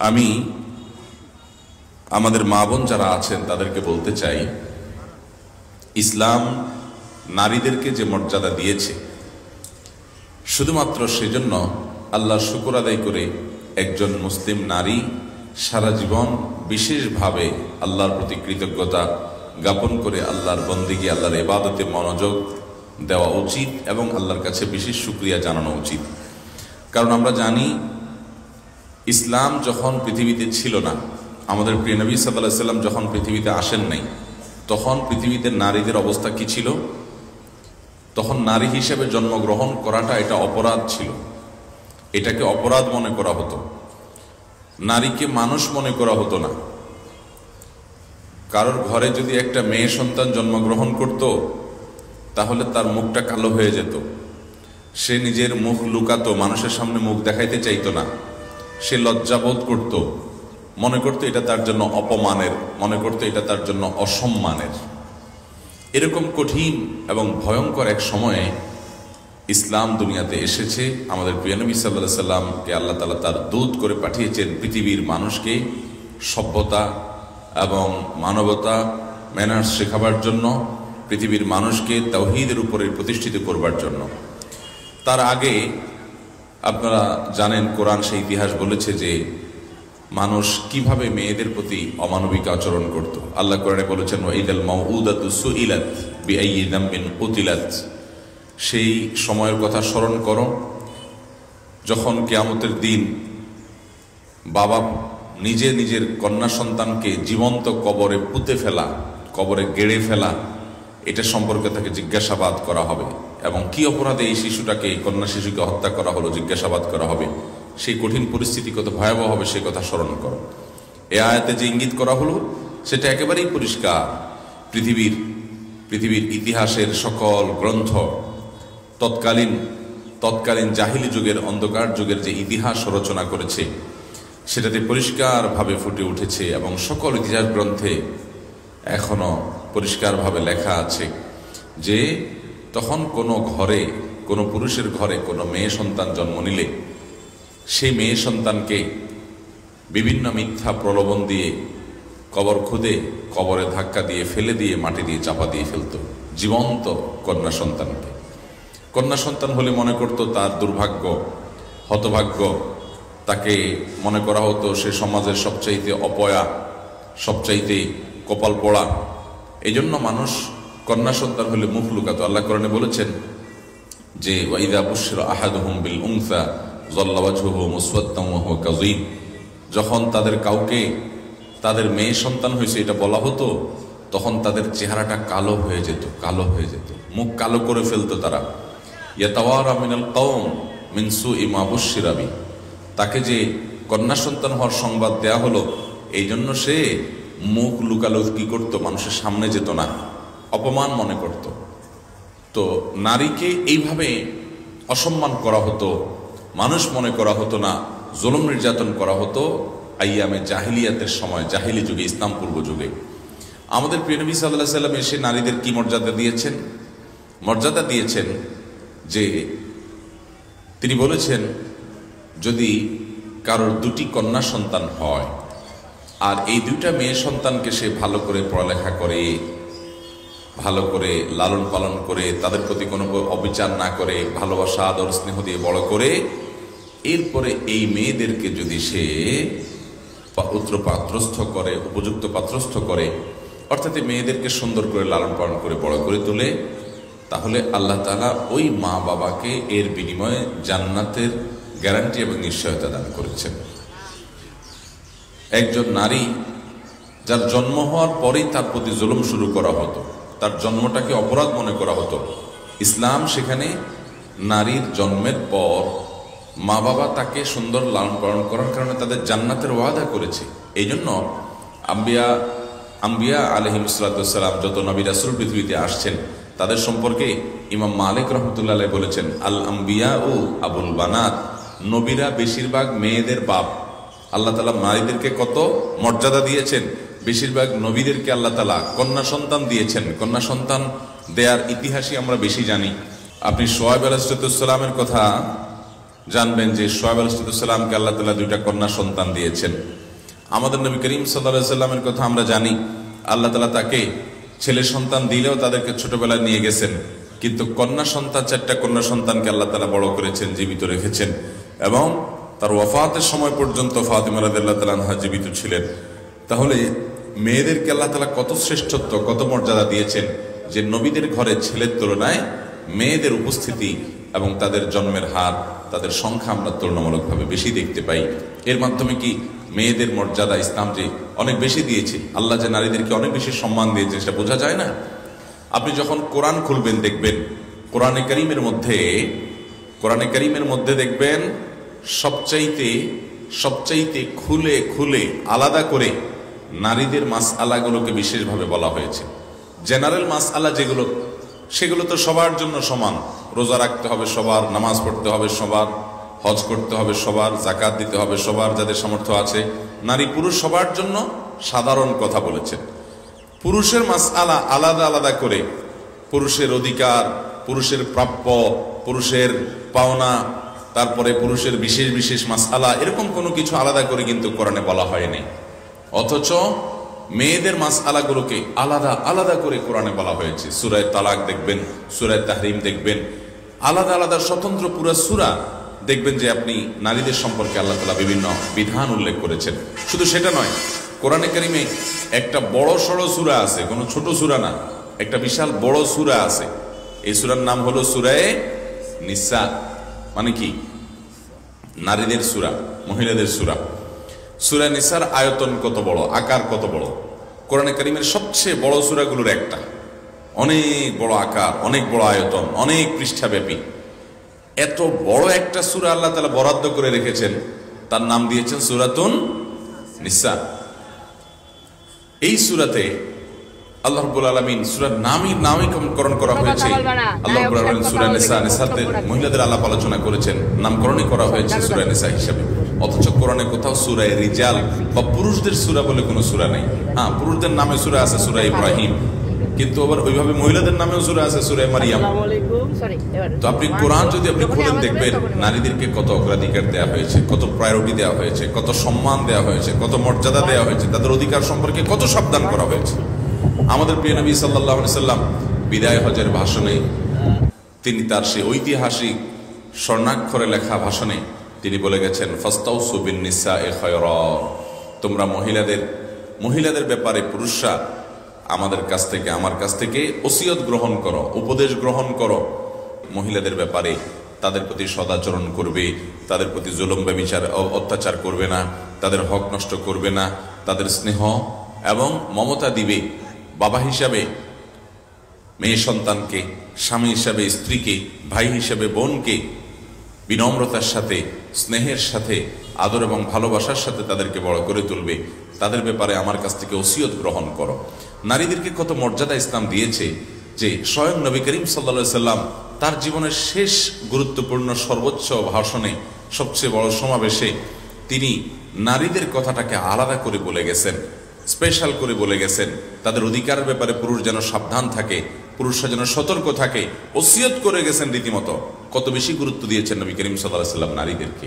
আমি আমাদের মা বোন যারা আছেন তাদেরকে বলতে চাই, ইসলাম নারীদেরকে যে মর্যাদা দিয়েছে শুধুমাত্র সেজন্য আল্লাহর শুকর আদায় করে একজন মুসলিম নারী সারা জীবন বিশেষভাবে আল্লাহর প্রতি কৃতজ্ঞতা জ্ঞাপন করে আল্লাহর বন্দেগী, আল্লাহর ইবাদতে মনোযোগ দেওয়া উচিত এবং আল্লাহর কাছে বিশেষ শুকরিয়া জানানো উচিত। কারণ আমরা জানি ইসলাম যখন পৃথিবীতে ছিল না, আমাদের প্রিয় নবী সাল্লাল্লাহু আলাইহি সাল্লাম যখন পৃথিবীতে আসেন নাই, তখন পৃথিবীতে নারীদের অবস্থা কি ছিল? তখন নারী হিসেবে জন্মগ্রহণ করাটা এটা অপরাধ ছিল, এটাকে অপরাধ মনে করা হতো, নারীকে মানুষ মনে করা হতো না। কারোর ঘরে যদি একটা মেয়ে সন্তান জন্মগ্রহণ করত তাহলে তার মুখটা কালো হয়ে যেত, সে নিজের মুখ লুকাতো, মানুষের সামনে মুখ দেখাইতে চাইতো না, সে লজ্জাবোধ করত, মনে করতো এটা তার জন্য অপমানের, মনে করতো এটা তার জন্য অসম্মানের। এরকম কঠিন এবং ভয়ঙ্কর এক সময়ে ইসলাম দুনিয়াতে এসেছে। আমাদের প্রিয় নবী সাল্লাল্লাহু আলাইহি সাল্লামকে আল্লাহ তাআলা তার দূত করে পাঠিয়েছেন পৃথিবীর মানুষকে সভ্যতা এবং মানবতা ম্যানার্স শেখাবার জন্য, পৃথিবীর মানুষকে তাওহীদের উপরে প্রতিষ্ঠিত করবার জন্য। তার আগে আপনারা জানেন, কোরআন সেই ইতিহাস বলেছে যে মানুষ কিভাবে মেয়েদের প্রতি অমানবিক আচরণ করত। আল্লাহ কোরআনে বলেছেন, ওয়াইদাল মাউউদাতু সুইলাত বিআইয়ি যামবিন কুতিলাত। সেই সময়ের কথা স্মরণ করো যখন কিয়ামতের দিন বাবা নিজে নিজের কন্যা সন্তানকে জীবন্ত কবরে পুঁতে ফেলা, কবরে গেড়ে ফেলা, এটা সম্পর্কে তাকে জিজ্ঞাসাবাদ করা হবে এবং কি অপরাধে এই শিশুটাকে, কন্যা শিশুকে হত্যা করা হলো, জিজ্ঞাসাবাদ করা হবে। সেই কঠিন পরিস্থিতি কত ভয়াবহ হবে সে কথা স্মরণ করো। এ আয়াতে যে ইঙ্গিত করা হলো সেটা একেবারেই পরিষ্কার। পৃথিবীর ইতিহাসের সকল গ্রন্থ, তৎকালীন জাহিলি যুগের, অন্ধকার যুগের যে ইতিহাস রচনা করেছে সেটাতে পরিষ্কারভাবে ফুটে উঠেছে এবং সকল ইতিহাস গ্রন্থে এখনো পরিষ্কারভাবে লেখা আছে যে তখন কোনো ঘরে, কোনো পুরুষের ঘরে কোনো মেয়ে সন্তান জন্ম নিলে সেই মেয়ে সন্তানকে বিভিন্ন মিথ্যা প্রলোভন দিয়ে কবর খুদে, কবরে ধাক্কা দিয়ে, ফেলে দিয়ে, মাটি দিয়ে চাপা দিয়ে ফেলত জীবন্ত কন্যা সন্তানকে। কন্যা সন্তান হলে মনে করত তার দুর্ভাগ্য, হতভাগ্য, তাকে মনে করা হতো সে সমাজের সবচাইতে অপয়া, সবচাইতে কপাল পোড়া। এই জন্য মানুষ কন্যা সন্তান হলে মুখ লুকাতো। আল্লাহ কোরআনে বলেছেন যে ওয়াইদা বুশরা আহাদুহুম বিল উনসা যাল্লা ওয়াজহুহু মুসওয়াদ্দান ওয়া হুয়া কাযীম। যখন তাদের কাউকে তাদের মেয়ে সন্তান হয়েছে এটা বলা হতো, তখন তাদের চেহারাটা কালো হয়ে যেত, মুখ কালো করে ফেলতো তারা। ইয়াতাওয়ারা মিনাল কওম মিন সুই মা বুশিরা বি। তাকে যে কন্যা সন্তান হওয়ার সংবাদ দেয়া হলো, এই জন্য সে মুখ লুকালুকি করত, মানুষের সামনে যেত না, অপমান মনে করত। তো নারীকে এইভাবে অসম্মান করা হতো, মানুষ মনে করা হতো না, জুলুম নির্যাতন করা হতো আইয়ামে জাহিলিয়াতের সময়, জাহিলি যুগে, ইসলাম পূর্ব যুগে। আমাদের প্রিয় নবী সাল্লাল্লাহু আলাইহি সাল্লাম এসে নারীদের কি মর্যাদা দিয়েছেন? মর্যাদা দিয়েছেন যে তিনি বলেছেন যদি কারোর দুটি কন্যা সন্তান হয় আর এই দুইটা মেয়ে সন্তানকে সে ভালো করে পড়ালেখা করে, ভালো করে লালন পালন করে, তাদের প্রতি কোনো অবিচার না করে, ভালোবাসা, আদর, স্নেহ দিয়ে বড় করে, এরপরে এই মেয়েদেরকে যদি সে পাত্রস্থ করে, উপযুক্ত পাত্রস্থ করে, অর্থাৎ এই মেয়েদেরকে সুন্দর করে লালন পালন করে বড় করে তোলে, তাহলে আল্লাহ তাআলা ওই মা বাবাকে এর বিনিময়ে জান্নাতের গ্যারান্টি এবং নিশ্চয়তা দান করেছেন। একজন নারী যার জন্ম হওয়ার পরেই তার প্রতি জুলুম শুরু করা হতো, তার জন্মটাকে অপরাধ মনে করা হতো, ইসলাম সেখানে নারীর জন্মের পর মা বাবা তাকে সুন্দর লালন পালন করার কারণে তাদের জান্নাতের ওয়াদা করেছে। এই জন্য আম্বিয়া আলাইহিস সালাম, যত নবী রাসূল পৃথিবীতে আসছেন তাদের সম্পর্কে ইমাম মালিক রাহমাতুল্লাহ আলাইহি বলেছেন, আল আম্বিয়া ও আবুল বানাত। নবীরা বেশিরভাগ মেয়েদের বাপ। আল্লাহ তাআলা নারীদেরকে কত মর্যাদা দিয়েছেন, বেশিরভাগ নবীদেরকে আল্লাহ তাআলা কন্যা সন্তান দিয়েছেন। কন্যা সন্তান দেয়ার ইতিহাসই আমরা বেশি জানি। আপনি শুআয়ব আলাইহিস সালামের কথা জানবেন যে শোয়েব আলাইহিসসালামকে আল্লাহ তাআলা দুইটা কন্যা সন্তান দিয়েছেন। আমাদের নবী করিম সাল্লাল্লাহু আলাইহি সাল্লামের কথা আমরা জানি, আল্লাহ তাআলা তাকে ছেলে সন্তান দিলেও তাদেরকে ছোটবেলায় নিয়ে গেছেন, কিন্তু কন্যা সন্তান, 4টা কন্যা সন্তানকে আল্লাহ তাআলা বড় করেছেন, জীবিত রেখেছেন, এবং তার ওয়াফাতের সময় পর্যন্ত ফাতিমা রাদিয়াল্লাহু তাআলা আনহা জীবিত ছিলেন। তাহলে মেয়েদেরকে আল্লাহ তাআলা কত শ্রেষ্ঠত্ব, কত মর্যাদা দিয়েছেন যে নবীদের ঘরে ছেলের তুলনায় মেয়েদের উপস্থিতি এবং তাদের জন্মের হার, তাদের সংখ্যা আমরা তুলনামূলকভাবে বেশি দেখতে পাই। এর মাধ্যমে কি মেয়েদের মর্যাদা ইসলাম যে অনেক বেশি দিয়েছে, আল্লাহ যে নারীদেরকে অনেক বেশি সম্মান দিয়েছে, সেটা বোঝা যায় না। আপনি যখন কোরআন খুলবেন দেখবেন কোরআনে কারীমের মধ্যে দেখবেন সবচাইতে খুলে খুলে আলাদা করে নারীদের মাসআলাগুলোকে বিশেষভাবে বলা হয়েছে। জেনারেল মাসআলা যেগুলো, সেগুলো তো সবার জন্য সমান। রোজা রাখতে হবে সবার, নামাজ পড়তে হবে সবার, হজ করতে হবে সবার, যাকাত দিতে হবে সবার, যাদের সামর্থ্য আছে। নারী পুরুষ সবার জন্য সাধারণ কথা বলেছেন। পুরুষের মাসআলা আলাদা আলাদা করে, পুরুষের অধিকার, পুরুষের প্রাপ্য, পুরুষের পাওনা, তারপরে পুরুষের বিশেষ বিশেষ মাসআলা, এরকম কোনো কিছু আলাদা করে কিন্তু কোরআনে বলা হয়নি। অথচ মেয়েদের মাসআলাগুলোকে আলাদা আলাদা করে কোরআনে বলা হয়েছে। সূরা তালাক দেখবেন, সূরা তাহরিম দেখবেন, আলাদা আলাদা স্বতন্ত্র পুরো সূরা দেখবেন যে আপনি নারীদের সম্পর্কে আল্লাহ তাআলা বিভিন্ন বিধান উল্লেখ করেছেন। শুধু সেটা নয়, কোরআনে কারিমে একটা বড় সড়ো সূরা আছে, কোনো ছোট সূরা না, একটা বিশাল বড় সূরা আছে। এই সূরার নাম হলো সূরায়ে নিসা। মানে কি? নারীদের সূরা, মহিলাদের সূরা। সূরা নিসার আয়তন কত বড়, আকার কত বড়! কোরআনে কারীমের সবচেয়ে বড় সূরাগুলোর একটা, অনেক বড় আকার, অনেক বড় আয়তন, অনেক পৃষ্ঠাব্যাপী। এত বড় একটা সূরা আল্লাহ তাআলা বরাদ্দ করে রেখেছেন, তার নাম দিয়েছেন সূরাতুন নিসা। এই সূরাতে আল্লাহ রাব্বুল আলামিন সূরার নামকরণ করা হয়েছে। আল্লাহ রাব্বুল আলামিন সূরা নিসা, নিসাতে মহিলাদের আলাপ আলোচনা করেছেন, নামকরণই করা হয়েছে সূরা নিসা হিসেবে। অথচ কোরআনে কোথাও সূরা রিজাল বা পুরুষদের সূরা বলে কোনো সূরা নেই। হ্যাঁ, পুরুষদের নামে সূরা আছে, সূরা ইব্রাহিম, কিন্তু আবার ওইভাবে মহিলাদের নামেও সূরা আছে, সূরা মারিয়াম। তো আপনি কোরআন যদি আপনি খুলেন দেখবেন নারীদেরকে কত অগ্রাধিকার দেওয়া হয়েছে, কত প্রায়োরিটি দেওয়া হয়েছে, কত সম্মান দেওয়া হয়েছে, কত মর্যাদা দেওয়া হয়েছে, তাদের অধিকার সম্পর্কে কত সাবধান করা হয়েছে। আমাদের প্রিয় নবী সাল্লাল্লাহু আলাইহি সাল্লাম বিদায় হজের ভাষণে তিনি তার সেই ঐতিহাসিক স্বর্ণাক্ষরে লেখা ভাষণে তিনি বলে গেছেন, ফাস্তাউসু বিন নিসায়ে খায়রা, তোমরা মহিলাদের ব্যাপারে পুরুষরা আমার কাছ থেকে ওসিয়ত গ্রহণ করো, উপদেশ গ্রহণ করো। মহিলাদের ব্যাপারে তাদের প্রতি সদাচরণ করবে, তাদের প্রতি জুলুম ব্যভিচার অত্যাচার করবে না, তাদের হক নষ্ট করবে না, তাদের স্নেহ এবং মমতা দিবে। বাবা হিসাবে মেয়ে সন্তানকে, স্বামী হিসাবে স্ত্রীকে, ভাই হিসাবে বোনকে বিনম্রতার সাথে, স্নেহের সাথে, আদর এবং ভালোবাসার সাথে তাদেরকে বড় করে তুলবে। তাদের ব্যাপারে আমার কাছ থেকে ওসিয়ত গ্রহণ করো। নারীদেরকে কত মর্যাদা ইসলাম দিয়েছে যে স্বয়ং নবী করিম সাল্লাল্লাহু আলাইহি সাল্লাম তার জীবনের শেষ গুরুত্বপূর্ণ সর্বোচ্চ ভাষণে, সবচেয়ে বড় সমাবেশে তিনি নারীদের কথাটাকে আলাদা করে বলে গেছেন, স্পেশাল করে বলে গেছেন। তাদের অধিকারের ব্যাপারে পুরুষ যেন সাবধান থাকে, পুরুষরা যেন সতর্ক থাকে, ওসিয়ত করে গেছেন রীতিমতো। কত বেশি গুরুত্ব দিয়েছেন নবী করিম সাল্লাল্লাহু আলাইহি সাল্লাম নারীদেরকে।